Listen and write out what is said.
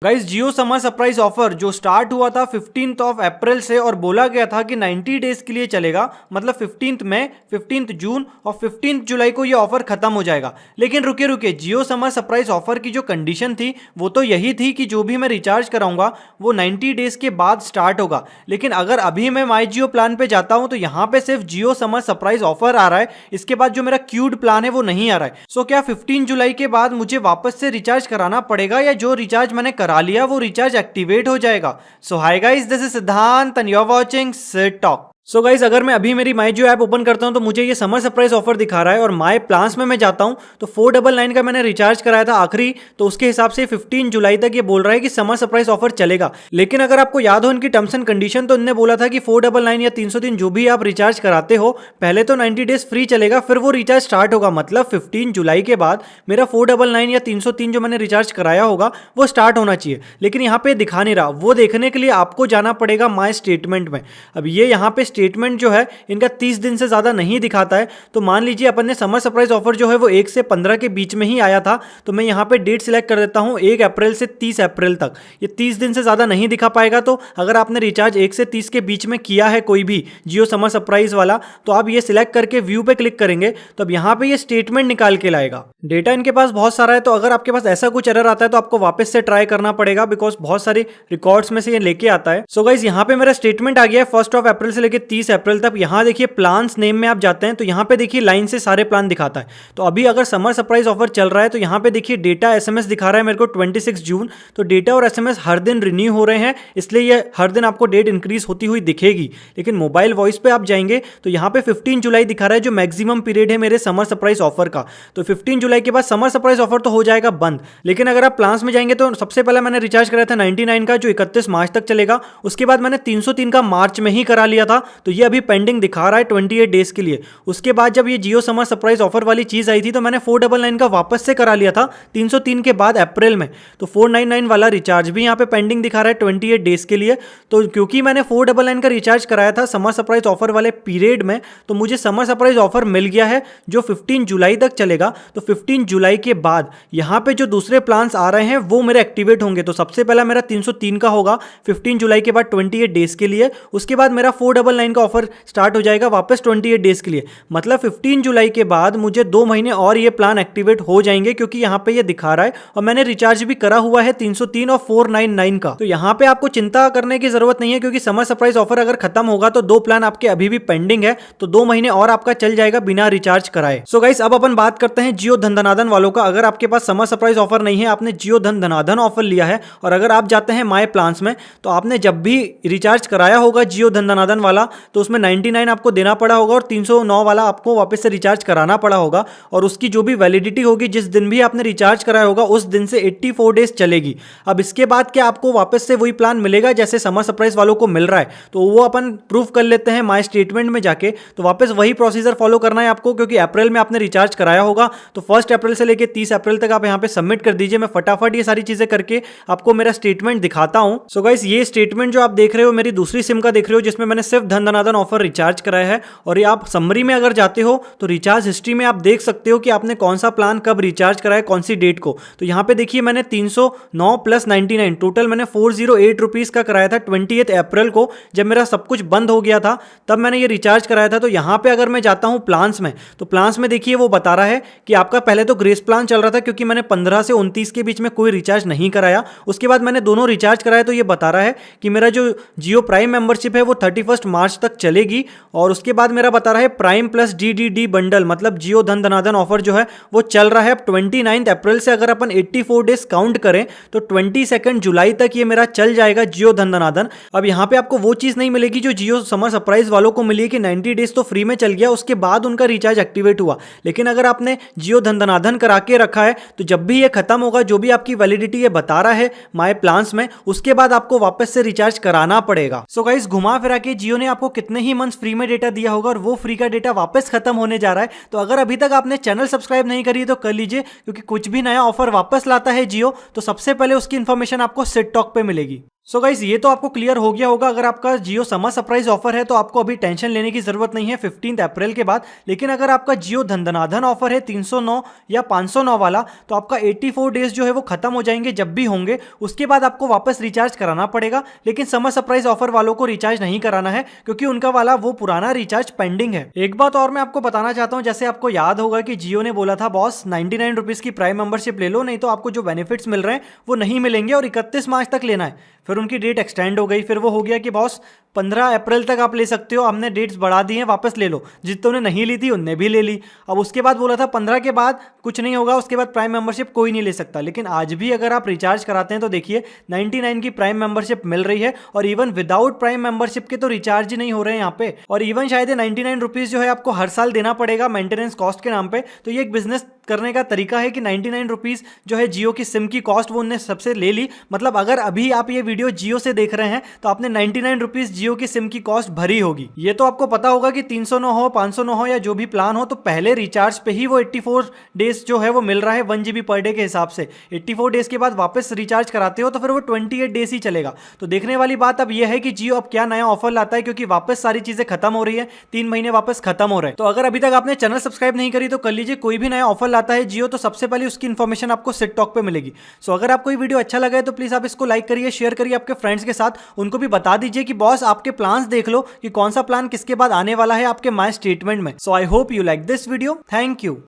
Guys जियो summer surprise offer जो start हुआ था 15th ऑफ अप्रैल से और बोला गया था कि 90 डेज के लिए चलेगा, मतलब 15th मई, 15th जून और 15th जुलाई को ये ऑफर खत्म हो जाएगा। लेकिन रुके रुके, जियो समर सरप्राइज ऑफर की जो कंडीशन थी वो तो यही थी कि जो भी मैं रिचार्ज कराऊंगा वो 90 डेज के बाद स्टार्ट होगा। लेकिन अगर अभी मैं माई जियो प्लान पे जाता हूं तो यहाँ पे सिर्फ जियो समर सरप्राइज ऑफर आ रहा है, इसके बाद जो मेरा क्यूड प्लान है वो नहीं आ रहा है। सो क्या 15 जुलाई के बाद मुझे वापस से रिचार्ज कराना पड़ेगा या जो रिचार्ज मैंने करा लिया वो रिचार्ज एक्टिवेट हो जाएगा? So hi guys, this is Siddhant and you are watching Sid talk. So guys, अगर मैं अभी मेरी माई जियो ऐप ओपन करता हूं तो मुझे ये समर सरप्राइज ऑफर दिखा रहा है और माई प्लान्स में मैं जाता हूं तो 499 का मैंने रिचार्ज कराया था आखिरी, तो उसके हिसाब से 15 जुलाई तक ये बोल रहा है कि समर सरप्राइज ऑफर चलेगा। लेकिन अगर आपको याद हो इनकी टर्म्स एंड कंडीशन, तो इनने बोला था कि 499 या 303 जो भी आप रिचार्ज कराते हो पहले तो 90 डेज फ्री चलेगा, फिर वो रिचार्ज स्टार्ट होगा। मतलब 15 जुलाई के बाद मेरा 499 या 303 जो मैंने रिचार्ज कराया होगा वो स्टार्ट होना चाहिए। लेकिन यहाँ पे दिखा नहीं रहा, वो देखने के लिए आपको जाना पड़ेगा माई स्टेटमेंट में। अब ये यहाँ पे स्टेटमेंट जो है इनका 30 दिन से ज्यादा नहीं दिखाता है। तो मान लीजिए अपन ने समर सरप्राइज ऑफर जो है वो 1 से 15 के बीच में ही आया था, तो मैं यहाँ पे डेट सिलेक्ट कर देता हूँ 1 अप्रैल से 30 अप्रैल तक। ये 30 दिन से ज्यादा नहीं दिखा पाएगा। तो अगर आपने रिचार्ज 1 से 30 के बीच में किया है कोई भी जियो समर सरप्राइज वाला, तो आप ये सिलेक्ट करके व्यू पे क्लिक करेंगे तो अब यहाँ पे ये स्टेटमेंट निकाल के लाएगा। डेटा इनके पास बहुत सारा है, तो अगर आपके पास ऐसा कुछ एरर आता है तो आपको वापस से ट्राई करना पड़ेगा, बिकॉज बहुत सारे रिकॉर्ड्स में से ये लेके आता है। सो गाइस, यहाँ पे मेरा स्टेटमेंट आ गया है 1 अप्रैल से लेके 30 अप्रैल तक। यहाँ देखिए प्लान्स नेम में आप जाते हैं तो यहाँ पे देखिए लाइन से सारे प्लान दिखाता है। तो अभी अगर समर सरप्राइज ऑफर चल रहा है तो यहाँ पे देखिए डेटा एसएमएस दिखा रहा है मेरे को 26 जून। तो डेटा और एसएमएस हर दिन रिन्यू हो रहे हैं, इसलिए ये हर दिन आपको डेट इंक्रीज होती हुई दिखेगी। लेकिन मोबाइल वॉइस पे आप जाएंगे तो यहाँ पे 15 जुलाई दिखा रहा है जो मैक्सिमम पीरियड है मेरे समर सरप्राइज ऑफर का। तो 15 जुलाई के बाद समर सरप्राइज ऑफर तो हो जाएगा बंद। लेकिन अगर आप प्लान्स में जाएंगे तो सबसे पहले मैंने रिचार्ज कराया था 99 का जो 31 मार्च तक चलेगा। उसके बाद मैंने 303 का मार्च में ही करा लिया था, तो ये अभी पेंडिंग दिखा रहा है 28 डेज के लिए। उसके बाद जब ये जियो समर सरप्राइज ऑफर वाली चीज आई थी तो मैंने 499 का वापस से करा लिया था 303 के बाद अप्रैल में। तो 499 वाला रिचार्ज भी यहाँ पे पेंडिंग दिखा रहा है 28 डेज के लिए। तो क्योंकि मैंने 499 का रिचार्ज कराया था समर सरप्राइज ऑफर वाले पीरियड में, तो मुझे समर सरप्राइज ऑफर मिल गया है जो 15 जुलाई तक चलेगा। तो 15 जुलाई के बाद यहाँ पे जो दूसरे प्लान्स आ रहे हैं वो मेरे एक्टिवेट होंगे। तो सबसे पहला मेरा 303 का होगा 15 जुलाई के बाद 28 डेज के लिए। उसके बाद मेरा 499 का ऑफर स्टार्ट हो जाएगा वापस 28 डेज के लिए। मतलब 15 जुलाई के बाद मुझे 2 महीने और ये प्लान एक्टिवेट हो जाएंगे, क्योंकि यहाँ पे ये दिखा रहा है और मैंने रिचार्ज भी करा हुआ है 303 और 499 का। तो यहाँ पे आपको चिंता करने की जरूरत नहीं है, क्योंकि समर सरप्राइज ऑफर अगर खत्म होगा तो 2 प्लान आपके अभी भी पेंडिंग है, तो 2 महीने और आपका चल जाएगा बिना रिचार्ज कराए। सो गाइस, अब अपन बात करते हैं जियो धन धनाधन वालों का। अगर आपके पास समर सरप्राइज ऑफर नहीं है, आपने जियो धन धनाधन ऑफर लिया है और अगर आप जाते हैं माई प्लान्स में, तो आपने जब भी रिचार्ज कराया होगा जियो धन धनाधन वाला तो उसमें 99 आपको देना पड़ा होगा और 309 वाला आपको वापस से रिचार्ज कराना पड़ा होगा। और उसकी जो भी वैलिडिटी होगी, जिस दिन भी आपने रिचार्ज कराया होगा उस दिन से 84 डेज चलेगी। अब इसके बाद क्या आपको वापस से वही प्लान मिलेगा जैसे समर सरप्राइज वालों को मिल रहा है? तो वो अपन प्रूफ कर लेते हैं माई स्टेटमेंट में जाके। तो वापस वही प्रोसीजर फॉलो करना है आपको, क्योंकि अप्रैल में आपने रिचार्ज कराया होगा तो 1 अप्रैल से लेकर 30 अप्रैल तक आप यहाँ पे सबमिट कर दीजिए। मैं फटाफट ये सारी चीजें करके आपको मेरा स्टेटमेंट दिखाता हूँ। सो गाइस, ये स्टेटमेंट जो आप देख रहे हो मेरी दूसरी सिम का देख रहे हो, जिसमें मैंने सिर्फ धन धनाधन ऑफर रिचार्ज कराया है। और ये आप समरी में अगर जाते हो तो रिचार्ज हिस्ट्री में आप देख सकते हो कि आपने कौन सा प्लान कब रिचार्ज कराया, कौन सी डेट को। तो यहाँ पे देखिए मैंने 309 प्लस 99 टोटल मैंने 408 रुपीज का कराया था 28 अप्रैल को, जब मेरा सब कुछ बंद हो गया था तब मैंने ये रिचार्ज कराया था। तो यहाँ पे अगर मैं जाता हूँ प्लान्स में, तो प्लान्स में देखिए वो बता रहा है कि आपका पहले तो ग्रेस प्लान चल रहा था, क्योंकि मैंने 15 से 29 के बीच में कोई रिचार्ज नहीं कराया। उसके बाद मैंने दोनों रिचार्ज कराया, तो ये बता रहा है कि मेरा जो जियो प्राइम मेंबरशिप है वो 31 मार्च तक चलेगी। और उसके बाद मेरा बता रहा है प्राइम प्लस डीडीडी बंडल, मतलब जियो धन धनाधन ऑफर जो है वो चल रहा है 29 अप्रैल से। अगर अपन 84 डेज काउंट करें तो 22 जुलाई तक ये मेरा चल जाएगा जियो धन धनाधन। अब यहाँ पे आपको वो चीज नहीं मिलेगी जो जियो समर सरप्राइज वालों को मिली कि 90 डेज तो फ्री में चल गया, उसके बाद उनका रिचार्ज एक्टिवेट हुआ। लेकिन अगर आपने जियो धन धनाधन करा के रखा है तो जब भी ये खत्म होगा, जो भी आपकी वैलिडिटी ये बता रहा है माई प्लान्स में, उसके बाद आपको वापस से रिचार्ज कराना पड़ेगा। सो गाइस, घुमा फिरा के जियो ने आपको कितने ही मंथ्स फ्री में डेटा दिया होगा और वो फ्री का डेटा वापस खत्म होने जा रहा है। तो अगर अभी तक आपने चैनल सब्सक्राइब नहीं करी है तो कर लीजिए, क्योंकि कुछ भी नया ऑफर वापस लाता है जियो तो सबसे पहले उसकी इंफॉर्मेशन आपको सिड टॉक पे मिलेगी। सो गाइस ये तो आपको क्लियर हो गया होगा। अगर आपका जियो समर सरप्राइज ऑफर है तो आपको अभी टेंशन लेने की जरूरत नहीं है 15 अप्रैल के बाद। लेकिन अगर आपका जियो धन ऑफर है 309 या 509 वाला, तो आपका 84 डेज जो है वो खत्म हो जाएंगे जब भी होंगे, उसके बाद आपको वापस रिचार्ज कराना पड़ेगा। लेकिन समर सरप्राइज ऑफर वालों को रिचार्ज नहीं कराना है क्योंकि उनका वाला वो पुराना रिचार्ज पेंडिंग है। एक बात और मैं आपको बताना चाहता हूँ, जैसे आपको याद होगा कि जियो ने बोला था बॉस 99 रुपीज की प्राइम मेंबरशिप ले लो, नहीं तो आपको जो बेनिफिट्स मिल रहे हैं वो नहीं मिलेंगे और 31 मार्च तक लेना है। फिर उनकी डेट एक्सटेंड हो गई, फिर वो हो गया कि बॉस 15 अप्रैल तक आप ले सकते हो, हमने डेट्स बढ़ा दी हैं, वापस ले लो। जितनों ने नहीं ली थी उनने भी ले ली। अब उसके बाद बोला था 15 के बाद कुछ नहीं होगा, उसके बाद प्राइम मेंबरशिप कोई नहीं ले सकता। लेकिन आज भी अगर आप रिचार्ज कराते हैं तो देखिए 99 की प्राइम मेंबरशिप मिल रही है, और इवन विदाउट प्राइम मेंबरशिप के तो रिचार्ज ही नहीं हो रहे हैं यहाँ पे। और इवन शायद 99 रुपीज जो है आपको हर साल देना पड़ेगा मेंटेनेंस कॉस्ट के नाम पे। तो ये एक बिजनेस करने का तरीका है कि 99 रुपीज जो है जियो की सिम की कॉस्ट वो उन्होंने सबसे ले ली। मतलब अगर अभी आप ये वीडियो जियो से देख रहे हैं तो आपने 99 रुपीज जियो की सिम की कॉस्ट भरी होगी। ये तो आपको पता होगा कि 309 हो 509 हो या जो भी प्लान हो, तो पहले रिचार्ज पे ही वो 84 डेज जो है वो मिल रहा है 1 GB पर डे के हिसाब से। 84 डेज के बाद वापस रिचार्ज कराते हो तो फिर वो 28 डेज ही चलेगा। तो देखने वाली बात अब यह है कि जियो अब क्या नया ऑफर लाता है, क्योंकि वापस सारी चीजें खत्म हो रही है, 3 महीने वापस खत्म हो रहे हैं। तो अगर अभी तक आपने चैनल सब्सक्राइब नहीं करी तो कर लीजिए। कोई भी नया ऑफर लाता है जियो तो सबसे पहले उसकी इन्फॉर्मेशन आपको सिट टॉक पे मिलेगी। सो अगर आपको ये वीडियो अच्छा लगा है तो प्लीज आप इसको लाइक करिए, शेयर करिए आपके फ्रेंड्स के साथ, उनको भी बता दीजिए कि बॉस आपके प्लान्स देख लो कि कौन सा प्लान किसके बाद आने वाला है आपके माय स्टेटमेंट में। So I hope you like this video. Thank you.